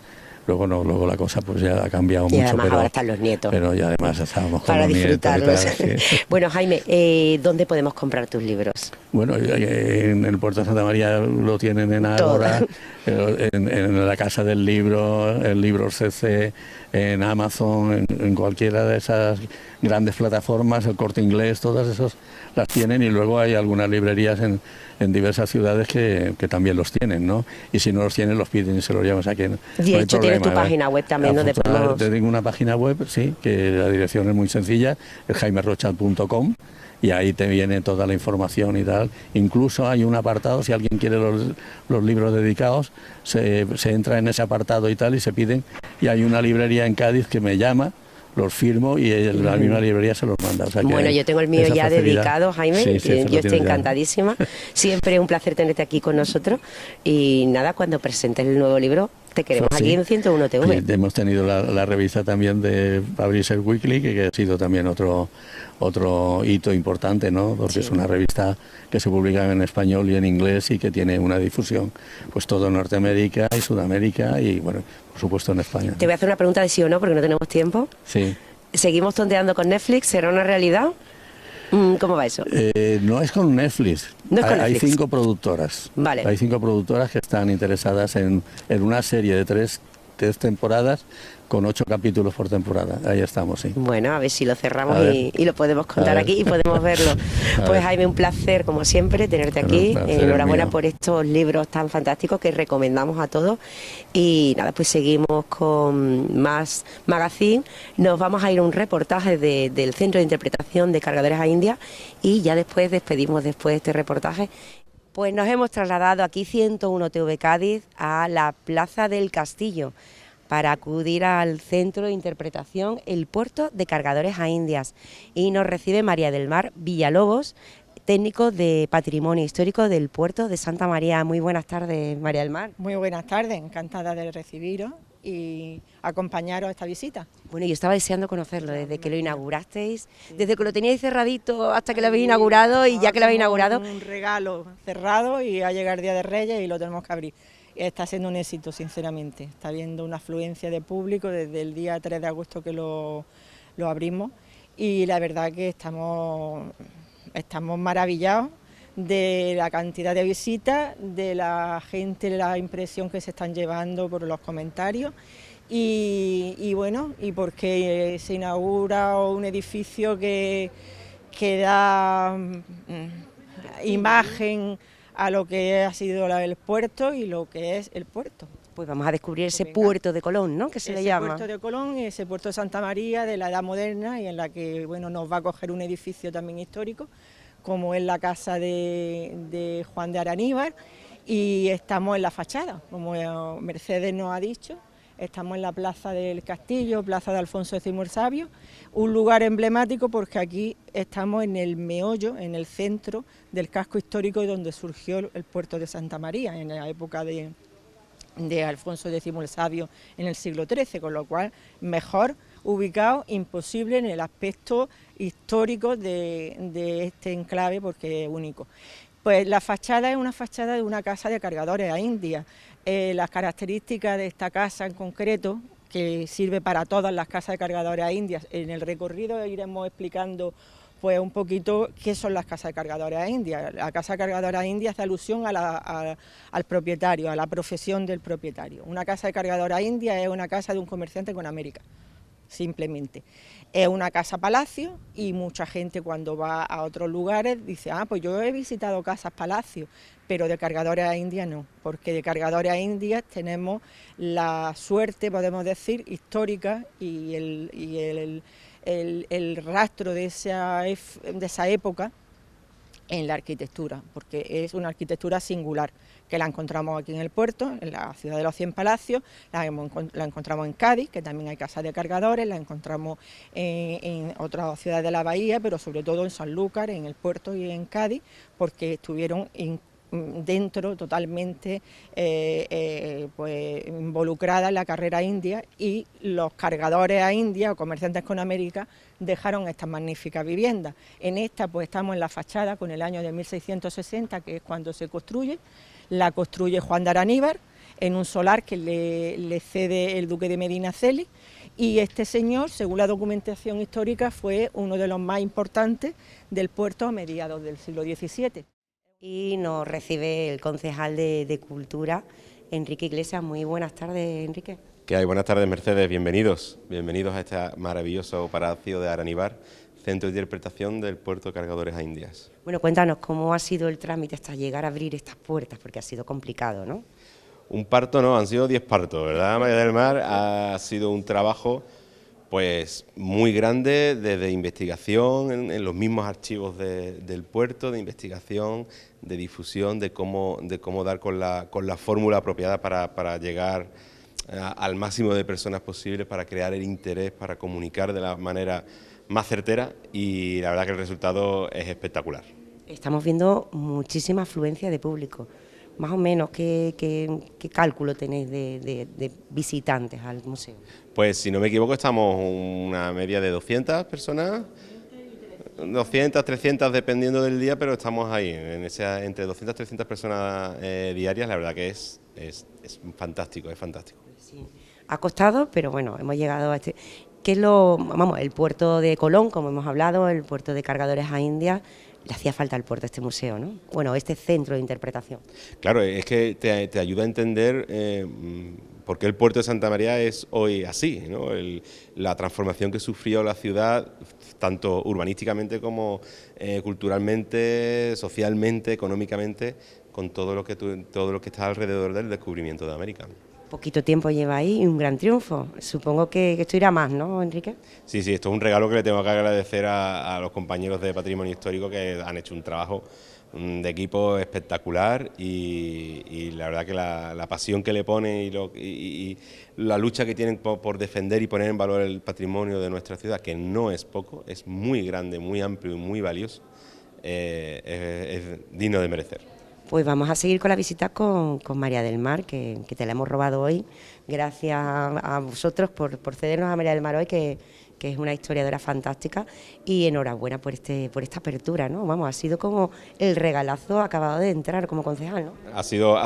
Luego no, luego la cosa pues ya ha cambiado y mucho, además pero ahora están los nietos. Pero ya además estábamos con para los disfrutarlos. nietos y tal, sí. Bueno, Jaime, ¿dónde podemos comprar tus libros? Bueno, en el Puerto de Santa María lo tienen en Ágora, en la Casa del Libro, el Libro CC, en Amazon, en cualquiera de esas grandes plataformas, el Corte Inglés, todas esas las tienen, y luego hay algunas librerías en diversas ciudades que también los tienen, ¿no? Y si no los tienen, los piden y se los llevan. O sea que no de hay hecho, problema, tienes tu página web también, donde podemos... Tengo una página web, sí, que la dirección es muy sencilla, es jaimerochat.com, y ahí te viene toda la información y tal. Incluso hay un apartado, si alguien quiere los libros dedicados, se entra en ese apartado y tal, y se piden, y hay una librería en Cádiz que me llama, los firmo y la misma librería se los manda. O sea, bueno, yo tengo el mío ya dedicado, Jaime, yo estoy encantadísima. Siempre un placer tenerte aquí con nosotros, y nada, cuando presentes el nuevo libro te queremos aquí en 101 TV. Sí, hemos tenido la revista también de Publisher Weekly, que ha sido también otro hito importante, ¿no? Porque es una revista que se publica en español y en inglés y que tiene una difusión pues todo en Norteamérica y Sudamérica y, bueno, por supuesto en España. Te voy a hacer una pregunta de sí o no, porque no tenemos tiempo. Sí. ¿Seguimos tonteando con Netflix? ¿Será una realidad? ¿Cómo va eso? No es con Netflix. No es con hay Netflix. 5 productoras. Vale. Hay 5 productoras que están interesadas en una serie de 3 temporadas con 8 capítulos por temporada. Ahí estamos, sí. Bueno, a ver si lo cerramos y lo podemos contar aquí y podemos verlo. Pues Jaime, un placer, como siempre, tenerte aquí. Enhorabuena por estos libros tan fantásticos que recomendamos a todos. Y nada, pues seguimos con más magazine. Nos vamos a ir a un reportaje del Centro de Interpretación de Cargadores a India, y ya después despedimos después de este reportaje. Pues nos hemos trasladado aquí 101 TV Cádiz a la Plaza del Castillo para acudir al Centro de Interpretación El Puerto de Cargadores a Indias, y nos recibe María del Mar Villalobos, técnico de Patrimonio Histórico del Puerto de Santa María. Muy buenas tardes, María del Mar. Muy buenas tardes, encantada de recibiros y acompañaros a esta visita. Bueno, yo estaba deseando conocerlo desde que lo inaugurasteis, desde que lo teníais cerradito hasta que lo habéis inaugurado, y ya que lo habéis inaugurado... Un regalo cerrado y a llegar el Día de Reyes y lo tenemos que abrir. Está siendo un éxito, sinceramente. Está habiendo una afluencia de público desde el día 3 de agosto que lo abrimos, y la verdad que estamos maravillados de la cantidad de visitas, de la gente, la impresión que se están llevando por los comentarios, y bueno, y porque se inaugura un edificio que da imagen a lo que ha sido el puerto y lo que es el puerto. Pues vamos a descubrir ese puerto de Colón, ¿no?, que se le llama. Ese puerto de Colón y ese puerto de Santa María de la Edad Moderna, y en la que, bueno, nos va a coger un edificio también histórico, como es la casa de Juan de Araníbar, y estamos en la fachada, como Mercedes nos ha dicho. Estamos en la Plaza del Castillo, Plaza de Alfonso X el Sabio, un lugar emblemático porque aquí estamos en el meollo, en el centro del casco histórico donde surgió el puerto de Santa María, en la época de Alfonso X el Sabio en el siglo XIII, con lo cual mejor ubicado, imposible en el aspecto histórico de este enclave porque es único. Pues la fachada es una fachada de una casa de cargadores a India. Las características de esta casa en concreto, que sirve para todas las casas de cargadores a Indias, en el recorrido iremos explicando pues un poquito qué son las casas de cargadores a Indias. La casa de cargadores a Indias hace alusión al propietario, a la profesión del propietario. Una casa de cargadores a Indias es una casa de un comerciante con América, simplemente. Es una casa palacio, y mucha gente cuando va a otros lugares dice, pues yo he visitado casas palacio, pero de cargadores a Indias no, porque de cargadores a Indias tenemos la suerte, podemos decir, histórica y el rastro de esa época en la arquitectura, porque es una arquitectura singular, que la encontramos aquí en el puerto, en la ciudad de los 100 palacios, la encontramos en Cádiz, que también hay casas de cargadores, la encontramos en otras ciudades de la bahía, pero sobre todo en Sanlúcar, en el puerto y en Cádiz, porque estuvieron dentro totalmente pues involucrada en la carrera india, y los cargadores a India o comerciantes con América dejaron estas magníficas viviendas. En esta pues estamos en la fachada con el año de 1660, que es cuando se construye. La construye Juan de Araníbar en un solar que le cede el duque de Medinaceli, y este señor, según la documentación histórica, fue uno de los más importantes del puerto a mediados del siglo XVII. Y nos recibe el concejal de Cultura, Enrique Iglesias. Muy buenas tardes, Enrique. ¿Qué hay? Buenas tardes, Mercedes. Bienvenidos a este maravilloso palacio de Araníbar, centro de interpretación del puerto de cargadores a Indias. Bueno, cuéntanos cómo ha sido el trámite hasta llegar a abrir estas puertas, porque ha sido complicado, ¿no? Un parto no, han sido 10 partos, ¿verdad, María del Mar? Ha sido un trabajo pues muy grande, desde investigación en los mismos archivos del puerto, de investigación, de difusión, de cómo dar con la fórmula apropiada para llegar al máximo de personas posibles, para crear el interés, para comunicar de la manera más certera, y la verdad que el resultado es espectacular. Estamos viendo muchísima afluencia de público. Más o menos, ¿qué cálculo tenéis de visitantes al museo? Pues si no me equivoco estamos una media de 200 personas, 200, 300 dependiendo del día, pero estamos ahí, entre 200 y 300 personas diarias. La verdad que es fantástico, es fantástico. Sí. Ha costado, pero bueno, hemos llegado a este... ¿Qué es el puerto de Colón, como hemos hablado, el puerto de cargadores a India? Le hacía falta al puerto este museo, ¿no? Bueno, este centro de interpretación. Claro, es que te ayuda a entender por qué el puerto de Santa María es hoy así, ¿no? La transformación que sufrió la ciudad, tanto urbanísticamente como culturalmente, socialmente, económicamente, con todo lo que está alrededor del descubrimiento de América. Poquito tiempo lleva ahí y un gran triunfo. Supongo que esto irá más, ¿no, Enrique? Sí, esto es un regalo que le tengo que agradecer a los compañeros de Patrimonio Histórico, que han hecho un trabajo de equipo espectacular, y la verdad que la pasión que le ponen y la lucha que tienen por defender y poner en valor el patrimonio de nuestra ciudad, que no es poco, es muy grande, muy amplio y muy valioso, es digno de merecer. Pues vamos a seguir con la visita con María del Mar, que te la hemos robado hoy. Gracias a vosotros por cedernos a María del Mar hoy, que es una historiadora fantástica, y enhorabuena por esta apertura, ¿no? Vamos, ha sido como el regalazo acabado de entrar como concejal, ¿no? Ha sido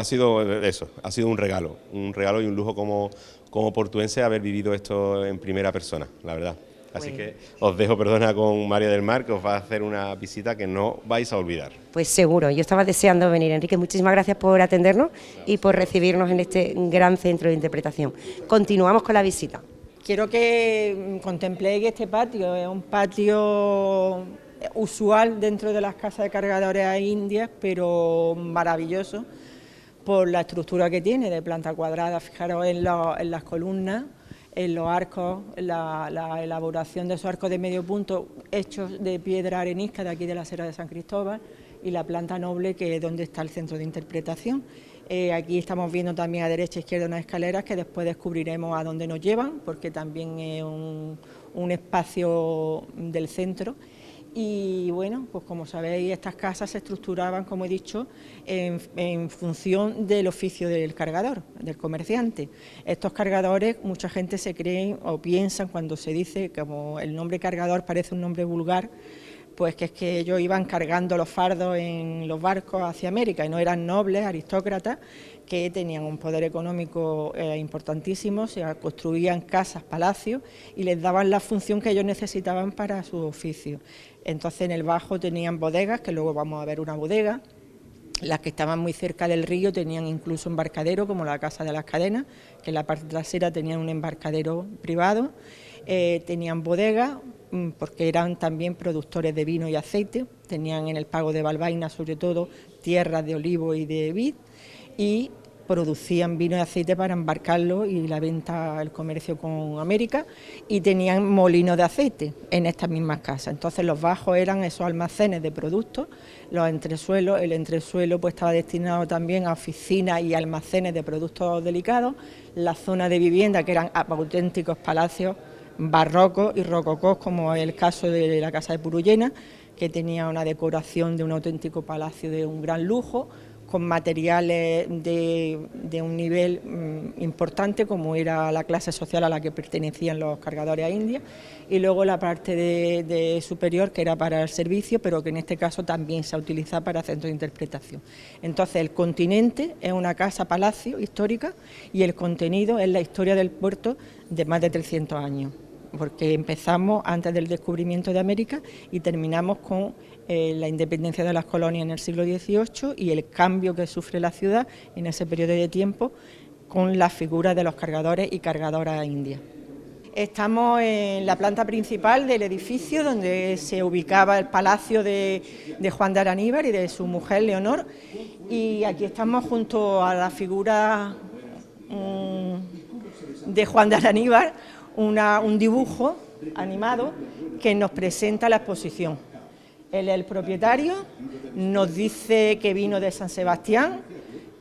eso, ha sido un regalo y un lujo como portuense haber vivido esto en primera persona, la verdad. Así que os dejo, con María del Mar, que os va a hacer una visita que no vais a olvidar. Pues seguro, yo estaba deseando venir. Enrique, muchísimas gracias por atendernos y por recibirnos en este gran centro de interpretación. Continuamos con la visita. Quiero que contempléis este patio, es un patio usual dentro de las casas de cargadores a Indias, pero maravilloso por la estructura que tiene, de planta cuadrada. Fijaros en las columnas, en los arcos, la elaboración de esos arcos de medio punto hechos de piedra arenisca de aquí de la Sierra de San Cristóbal, y la planta noble, que es donde está el centro de interpretación. Aquí estamos viendo también a derecha e izquierda unas escaleras que después descubriremos a dónde nos llevan, porque también es un espacio del centro. Y bueno, pues como sabéis, estas casas se estructuraban, como he dicho, en función del oficio del cargador, del comerciante. Estos cargadores, mucha gente se cree o piensan, cuando se dice, como el nombre cargador parece un nombre vulgar, pues que es que ellos iban cargando los fardos en los barcos hacia América, y no eran nobles, aristócratas, que tenían un poder económico importantísimo, se construían casas, palacios, y les daban la función que ellos necesitaban para su oficio. Entonces en el bajo tenían bodegas, que luego vamos a ver una bodega. Las que estaban muy cerca del río tenían incluso embarcadero, como la Casa de las Cadenas, que en la parte trasera tenían un embarcadero privado. Tenían bodegas, porque eran también productores de vino y aceite, tenían en el Pago de Balbaina sobre todo tierras de olivo y de vid, y producían vino y aceite para embarcarlo y la venta, el comercio con América, y tenían molinos de aceite en estas mismas casas. Entonces los bajos eran esos almacenes de productos, los entresuelos, el entresuelo pues estaba destinado también a oficinas y almacenes de productos delicados, la zona de vivienda, que eran auténticos palacios barrocos y rococós, como es el caso de la Casa de Purullena, que tenía una decoración de un auténtico palacio de un gran lujo, con materiales de un nivel importante, como era la clase social a la que pertenecían los cargadores a India, y luego la parte de superior, que era para el servicio, pero que en este caso también se ha utilizado para centros de interpretación. Entonces, el continente es una casa-palacio histórica y el contenido es la historia del puerto de más de 300 años, porque empezamos antes del descubrimiento de América y terminamos con la independencia de las colonias en el siglo XVIII y el cambio que sufre la ciudad en ese periodo de tiempo con la figura de los cargadores y cargadoras indias. Estamos en la planta principal del edificio, donde se ubicaba el palacio de Juan de Araníbar y de su mujer Leonor, y aquí estamos junto a la figura de Juan de Araníbar, un dibujo animado que nos presenta la exposición. Él es el propietario, nos dice que vino de San Sebastián,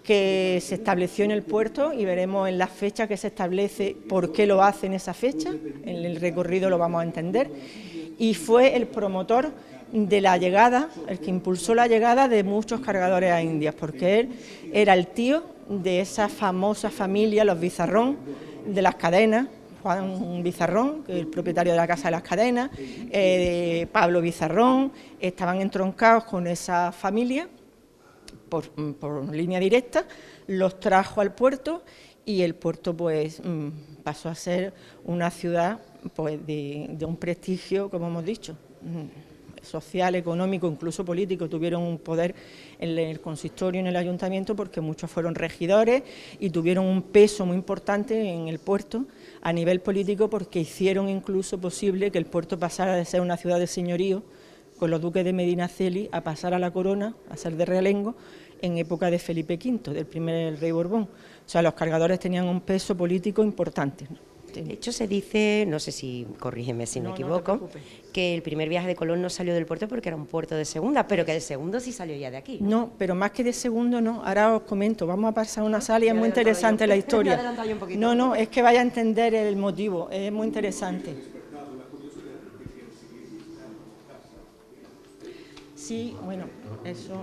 que se estableció en el puerto, y veremos en la fecha que se establece por qué lo hace en esa fecha, en el recorrido lo vamos a entender, y fue el promotor de la llegada, el que impulsó la llegada de muchos cargadores a Indias, porque él era el tío de esa famosa familia, los Bizarrón, de las cadenas. Juan Bizarrón, que es el propietario de la Casa de las Cadenas, Pablo Bizarrón, estaban entroncados con esa familia por línea directa, los trajo al puerto y el puerto pues pasó a ser una ciudad pues de un prestigio, como hemos dicho, social, económico, incluso político. Tuvieron un poder en el consistorio, en el ayuntamiento, porque muchos fueron regidores y tuvieron un peso muy importante en el puerto a nivel político, porque hicieron incluso posible que el puerto pasara de ser una ciudad de señorío con los duques de Medinaceli a pasar a la corona, a ser de realengo, en época de Felipe V, del primer rey Borbón. O sea, los cargadores tenían un peso político importante, ¿no? De hecho, se dice, no sé si, corrígeme si me equivoco, que el primer viaje de Colón no salió del puerto porque era un puerto de segunda, pero que de segundo sí salió ya de aquí. No, pero más que de segundo no, ahora os comento, vamos a pasar una sala y es muy interesante la historia. No, es que vaya a entender el motivo, es muy interesante. Sí, bueno, eso.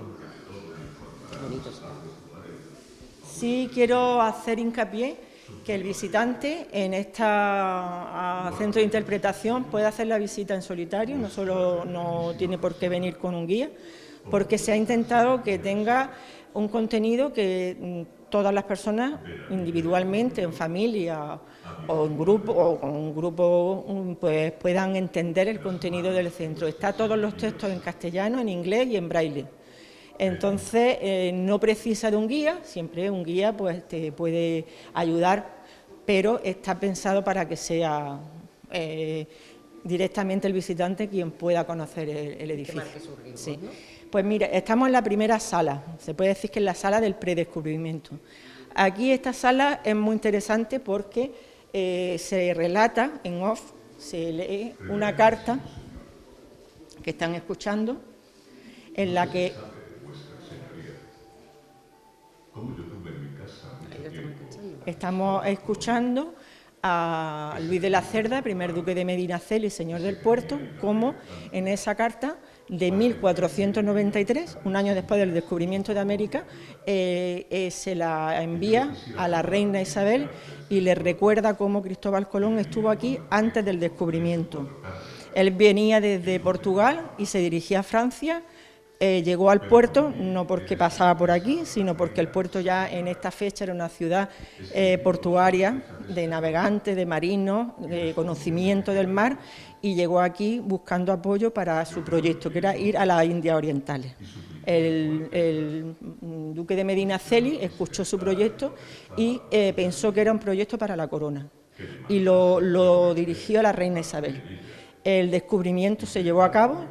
Sí, quiero hacer hincapié que el visitante en este centro de interpretación puede hacer la visita en solitario, no tiene por qué venir con un guía, porque se ha intentado que tenga un contenido que todas las personas individualmente, en familia o en grupo, o con un grupo, pues puedan entender el contenido del centro. Está todos los textos en castellano, en inglés y en braille. Entonces, no precisa de un guía, siempre un guía pues te puede ayudar, pero está pensado para que sea directamente el visitante quien pueda conocer el edificio. Sí. Pues mira, estamos en la primera sala, se puede decir que es la sala del predescubrimiento. Aquí esta sala es muy interesante porque se relata en off, se lee una carta que están escuchando, en la que... Estamos escuchando a Luis de la Cerda, primer duque de Medinaceli y señor del puerto, como en esa carta de 1493, un año después del descubrimiento de América, se la envía a la reina Isabel y le recuerda cómo Cristóbal Colón estuvo aquí antes del descubrimiento. Él venía desde Portugal y se dirigía a Francia. Llegó al puerto no porque pasaba por aquí, sino porque el puerto ya en esta fecha era una ciudad portuaria, de navegantes, de marinos, de conocimiento del mar, y llegó aquí buscando apoyo para su proyecto, que era ir a las Indias Orientales. El duque de Medinaceli escuchó su proyecto y pensó que era un proyecto para la corona, y lo dirigió a la reina Isabel. El descubrimiento se llevó a cabo,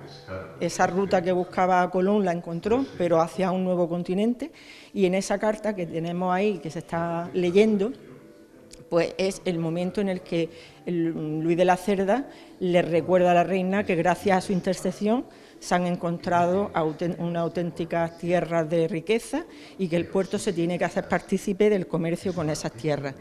esa ruta que buscaba Colón la encontró, pero hacia un nuevo continente, y en esa carta que tenemos ahí, que se está leyendo, pues es el momento en el que Luis de la Cerda le recuerda a la reina que gracias a su intercesión se han encontrado unas auténticas tierras de riqueza y que el puerto se tiene que hacer partícipe del comercio con esas tierras.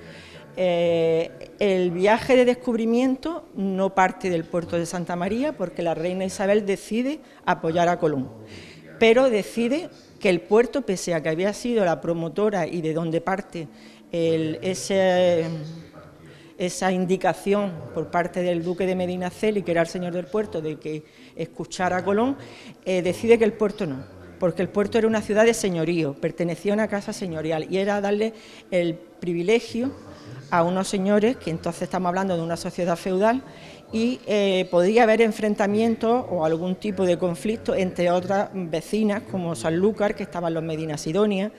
El viaje de descubrimiento no parte del puerto de Santa María porque la reina Isabel decide apoyar a Colón. pero decide que el puerto, pese a que había sido la promotora y de donde parte esa indicación por parte del duque de Medinaceli, que era el señor del puerto, de que escuchara a Colón, decide que el puerto no, porque el puerto era una ciudad de señorío, pertenecía a una casa señorial y era darle el privilegio a unos señores, que entonces estamos hablando de una sociedad feudal, y podría haber enfrentamientos o algún tipo de conflicto entre otras vecinas como Sanlúcar, que estaban los Medina Sidonia,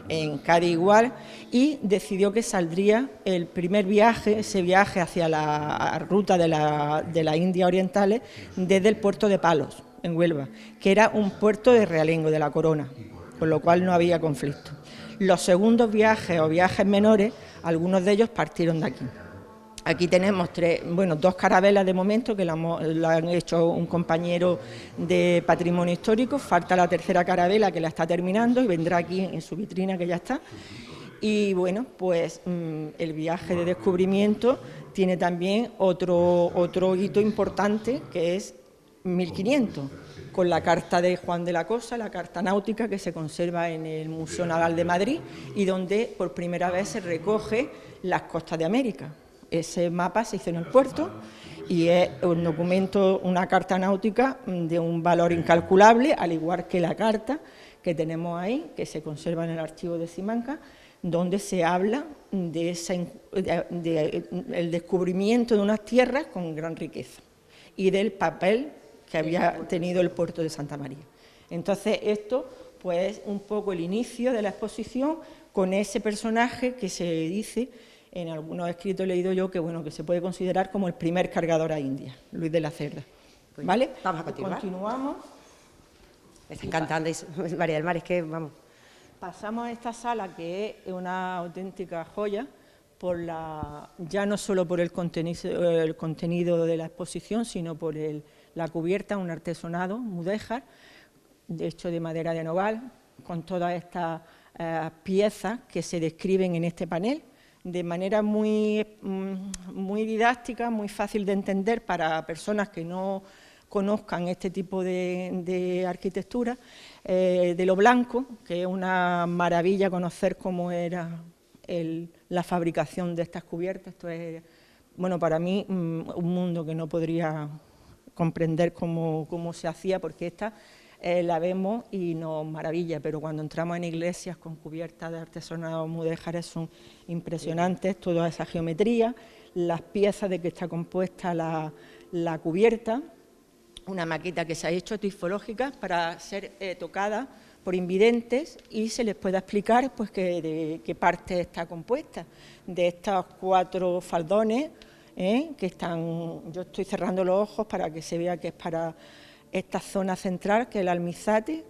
en Cádiz igual, y decidió que saldría el primer viaje, ese viaje hacia la ruta de las Indias Orientales, desde el puerto de Palos, en Huelva, que era un puerto de realengo, de la corona, con lo cual no había conflicto. Los segundos viajes o viajes menores, algunos de ellos partieron de aquí. Aquí tenemos dos carabelas de momento que la han hecho un compañero de patrimonio histórico, falta la tercera carabela que la está terminando y vendrá aquí en su vitrina que ya está. Y bueno, pues el viaje de descubrimiento tiene también otro hito importante, que es 1500, con la carta de Juan de la Cosa, la carta náutica que se conserva en el Museo Naval de Madrid y donde por primera vez se recoge las costas de América. Ese mapa se hizo en el puerto y es un documento, una carta náutica de un valor incalculable, al igual que la carta que tenemos ahí, que se conserva en el archivo de Simancas, donde se habla de el descubrimiento de unas tierras con gran riqueza y del papel que había tenido el puerto de Santa María. Entonces esto pues es un poco el inicio de la exposición con ese personaje que se dice, en algunos escritos he leído yo, que bueno, que se puede considerar como el primer cargador a India, Luis de la Cerda. ¿Vale? Vamos a continuar. Continuamos. Me está encantando, María del Mar, es que vamos. Pasamos a esta sala, que es una auténtica joya, ya no solo por el contenido de la exposición, sino por la cubierta, un artesonado mudéjar, hecho de madera de nogal, con todas estas piezas que se describen en este panel, de manera muy didáctica, muy fácil de entender para personas que no conozcan este tipo de arquitectura, de lo blanco, que es una maravilla conocer cómo era la fabricación de estas cubiertas. Esto es, bueno, para mí un mundo que no podría comprender cómo se hacía, porque esta la vemos y nos maravilla, pero cuando entramos en iglesias con cubiertas de artesonado mudéjares son impresionantes, toda esa geometría, las piezas de que está compuesta la cubierta, una maqueta que se ha hecho tifológica para ser tocada por invidentes y se les pueda explicar pues de qué parte está compuesta, de estos 4 faldones que están, yo estoy cerrando los ojos para que se vea que es para esta zona central, que es el almizate,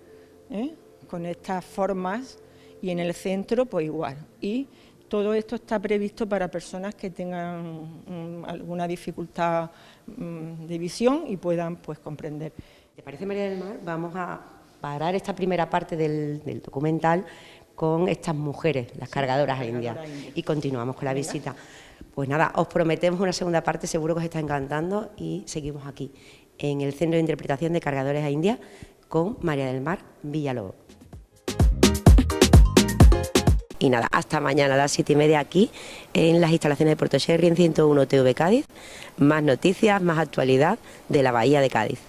con estas formas, y en el centro pues igual. Y todo esto está previsto para personas que tengan alguna dificultad de visión y puedan pues comprender. ¿Te parece, María del Mar? Vamos a parar esta primera parte del documental con estas mujeres, las cargadoras indias, y continuamos con la visita. Pues nada, os prometemos una segunda parte, seguro que os está encantando, y seguimos aquí, en el Centro de Interpretación de Cargadores a India, con María del Mar Villalobos. Y nada, hasta mañana a las 7:30 aquí, en las instalaciones de Puerto Sherry, en 101 TV Cádiz. Más noticias, más actualidad de la Bahía de Cádiz.